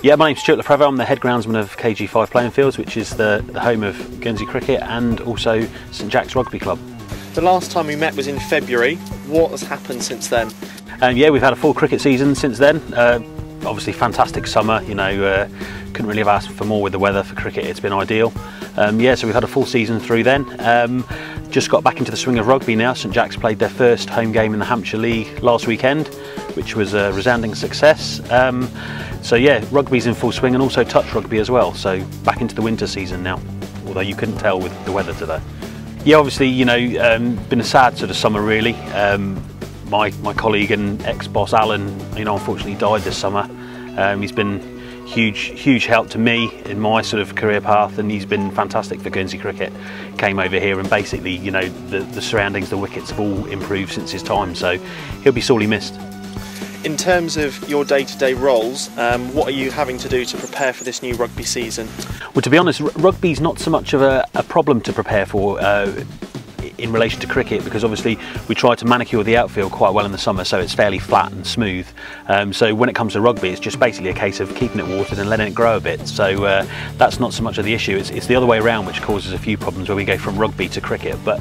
Yeah, my name's Stuart le Prevost. I'm the head groundsman of KG5 Playing Fields, which is the home of Guernsey Cricket and also St Jack's Rugby Club. The last time we met was in February. What has happened since then? Yeah, we've had a full cricket season since then. Obviously fantastic summer, you know, couldn't really have asked for more with the weather for cricket. It's been ideal. Yeah, so we've had a full season through then. Just got back into the swing of rugby now. St Jack's played their first home game in the Hampshire League last weekend, which was a resounding success. So yeah, rugby's in full swing, and also touch rugby as well. So back into the winter season now, although you couldn't tell with the weather today. Yeah, obviously, you know, been a sad sort of summer really. My colleague and ex-boss Alan, you know, unfortunately died this summer. He's been huge help to me in my sort of career path, and he's been fantastic for Guernsey cricket. Came over here and basically, you know, the surroundings, the wickets have all improved since his time, so he'll be sorely missed. In terms of your day-to-day roles, what are you having to do to prepare for this new rugby season? Well, to be honest, rugby's not so much of a problem to prepare for in relation to cricket, because obviously we try to manicure the outfield quite well in the summer, so it's fairly flat and smooth. So when it comes to rugby, it's just basically a case of keeping it watered and letting it grow a bit. So that's not so much of the issue. It's the other way around which causes a few problems where we go from rugby to cricket. But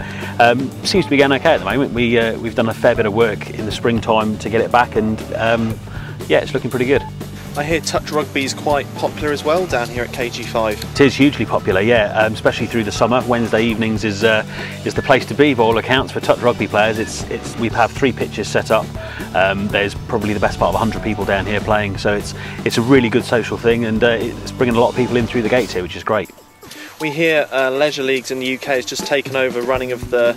seems to be going okay at the moment. We've done a fair bit of work in the springtime to get it back, and yeah, it's looking pretty good. I hear touch rugby is quite popular as well down here at KG5. It is hugely popular, yeah, especially through the summer. Wednesday evenings is the place to be by all accounts for touch rugby players. We have 3 pitches set up. There's probably the best part of 100 people down here playing, so it's a really good social thing, and it's bringing a lot of people in through the gates here, which is great. We hear leisure leagues in the UK has just taken over running of the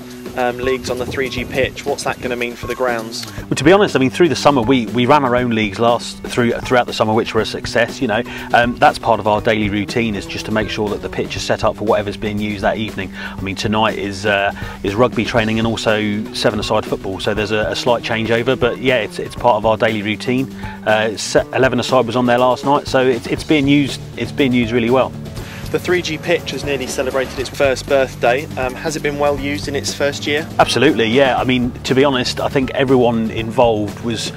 leagues on the 3G pitch. What's that going to mean for the grounds? Well, to be honest, I mean, through the summer we ran our own leagues throughout the summer, which were a success. You know, that's part of our daily routine, is just to make sure that the pitch is set up for whatever's being used that evening. I mean, tonight is rugby training and also 7-a-side football, so there's a slight changeover. But yeah, it's part of our daily routine. 11-a-side was on there last night, so it's being used. It's being used really well. The 3G pitch has nearly celebrated its first birthday. Has it been well used in its first year? Absolutely, yeah. I mean, to be honest, I think everyone involved was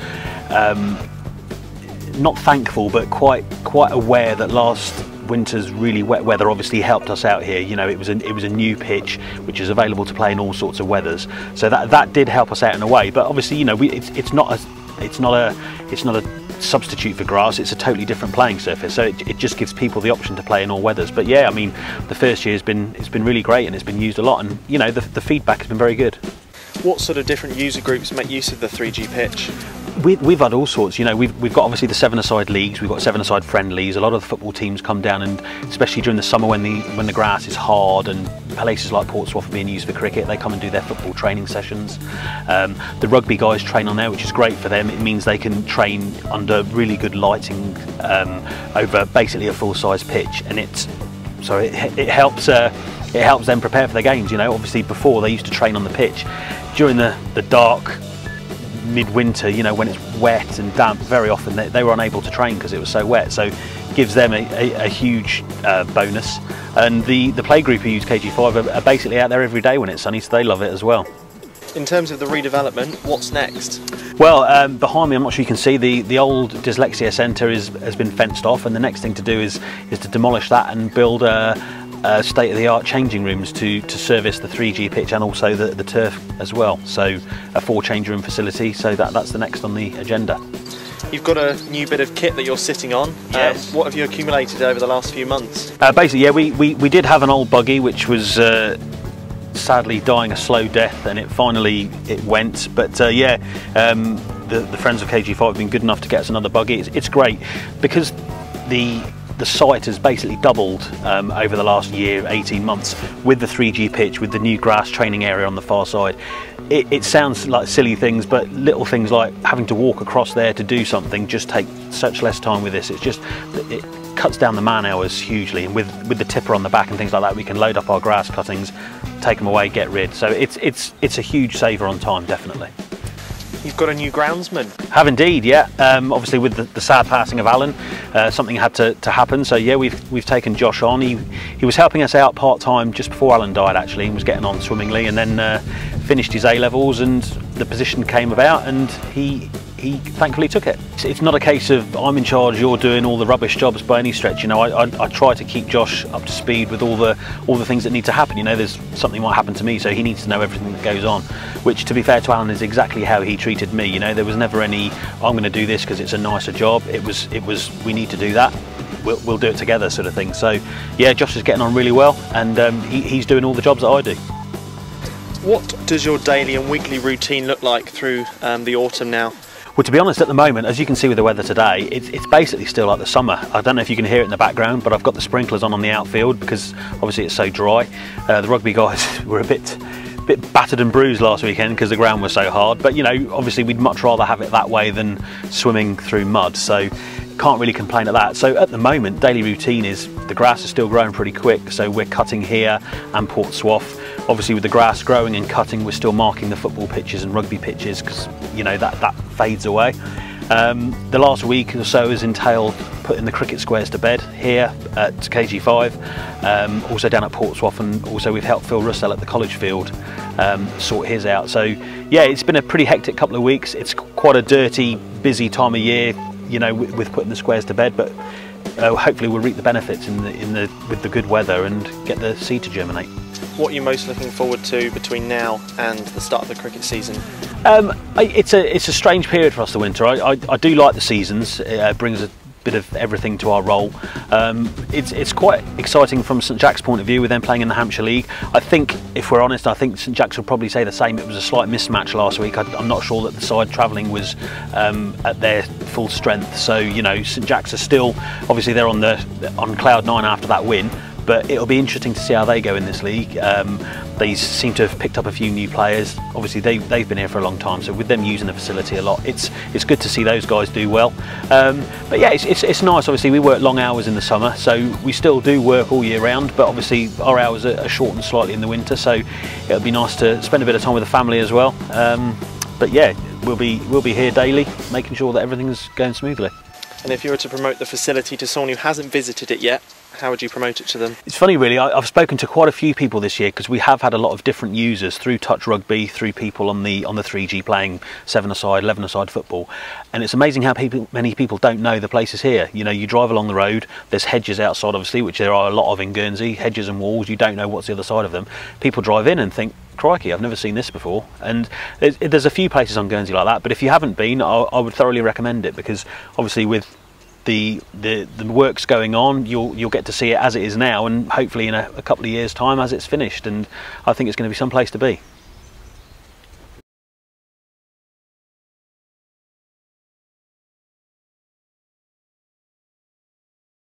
not thankful, but quite aware that last winter's really wet weather obviously helped us out here. You know, it was a new pitch which is available to play in all sorts of weathers, so that did help us out in a way. But obviously, you know, it's not a substitute for grass. It's a totally different playing surface, so it just gives people the option to play in all weathers. But yeah, I mean, the first year it's been really great, and it's been used a lot, and you know, the feedback has been very good. What sort of different user groups make use of the 3G pitch? We've had all sorts. You know, we've got obviously the 7-a-side leagues, we've got 7-a-side friendlies. A lot of the football teams come down, and especially during the summer when the grass is hard and places like Portsmouth are being used for cricket, they come and do their football training sessions. The rugby guys train on there, which is great for them. It means they can train under really good lighting over basically a full-size pitch, and it helps them prepare for their games. You know, obviously before they used to train on the pitch during the dark midwinter, you know, when it's wet and damp. Very often they were unable to train because it was so wet, so it gives them a huge bonus. And the play group who use KG5 are basically out there every day when it's sunny, so they love it as well. In terms of the redevelopment, what's next? Well, behind me, I'm not sure you can see, the old dyslexia centre has been fenced off, and the next thing to do is to demolish that and build state-of-the-art changing rooms to service the 3G pitch and also the turf as well. So a 4 change room facility, so that's the next on the agenda. You've got a new bit of kit that you're sitting on. Yes. What have you accumulated over the last few months? Basically, yeah, we did have an old buggy which was sadly dying a slow death, and it went. But yeah, the friends of KG5 have been good enough to get us another buggy. It's great because the site has basically doubled over the last year, 18 months, with the 3G pitch, with the new grass training area on the far side. It sounds like silly things, but little things like having to walk across there to do something just take such less time with this. It cuts down the man hours hugely, and with the tipper on the back and things like that, we can load up our grass cuttings, take them away, get rid. So it's a huge saver on time, definitely. You've got a new groundsman. Have indeed, yeah. Obviously with the sad passing of Alan, something had to happen. So yeah, we've taken Josh on. He was helping us out part-time just before Alan died, actually, and was getting on swimmingly, and then finished his A-levels, and the position came about, and he he thankfully took it. It's not a case of I'm in charge, you're doing all the rubbish jobs by any stretch. You know, I try to keep Josh up to speed with all the things that need to happen. You know, there's something might happen to me, so he needs to know everything that goes on, which, to be fair to Alan, is exactly how he treated me. You know, there was never any I'm going to do this because it's a nicer job. It was we need to do that. We'll do it together, sort of thing. So yeah, Josh is getting on really well, and he's doing all the jobs that I do. What does your daily and weekly routine look like through the autumn now? Well, to be honest, at the moment, as you can see with the weather today, it's basically still like the summer. I don't know if you can hear it in the background, but I've got the sprinklers on the outfield because obviously it's so dry. The rugby guys were a bit battered and bruised last weekend because the ground was so hard, but you know, obviously we'd much rather have it that way than swimming through mud, so can't really complain at that. So at the moment, daily routine is the grass is still growing pretty quick, so we're cutting here and Port Swaff. Obviously with the grass growing and cutting, we're still marking the football pitches and rugby pitches because, you know, that fades away. The last week or so has entailed putting the cricket squares to bed here at KG5, also down at Port Swaff, and also we've helped Phil Russell at the college field sort his out. So yeah, it's been a pretty hectic couple of weeks. It's quite a dirty, busy time of year, you know, with putting the squares to bed, but hopefully we'll reap the benefits with the good weather and get the seed to germinate. What are you most looking forward to between now and the start of the cricket season? It's a strange period for us, the winter. I do like the seasons. It brings a bit of everything to our role. It's quite exciting from St Jack's point of view with them playing in the Hampshire League. I think, if we're honest, I think St Jack's will probably say the same. It was a slight mismatch last week. I'm not sure that the side travelling was at their full strength. So you know, St Jack's are still, obviously they're on cloud nine after that win. But it'll be interesting to see how they go in this league. They seem to have picked up a few new players. Obviously they've been here for a long time, so with them using the facility a lot, it's good to see those guys do well. But yeah, it's nice. Obviously we work long hours in the summer, so we still do work all year round, but obviously our hours are shortened slightly in the winter, so it'll be nice to spend a bit of time with the family as well. But yeah, we'll be here daily, making sure that everything's going smoothly. And if you were to promote the facility to someone who hasn't visited it yet, how would you promote it to them? It's funny really, I've spoken to quite a few people this year because we have had a lot of different users through touch rugby, through people on the 3G playing 7-a-side, 11-a-side football, and it's amazing how many people don't know the place is here. You know, you drive along the road, there's hedges outside obviously, which there are a lot of in Guernsey, hedges and walls, you don't know what's the other side of them. People drive in and think, crikey, I've never seen this before. And there's a few places on Guernsey like that, but if you haven't been, I would thoroughly recommend it, because obviously with the work's going on, you'll get to see it as it is now, and hopefully in a couple of years' time as it's finished, and I think it's going to be some place to be.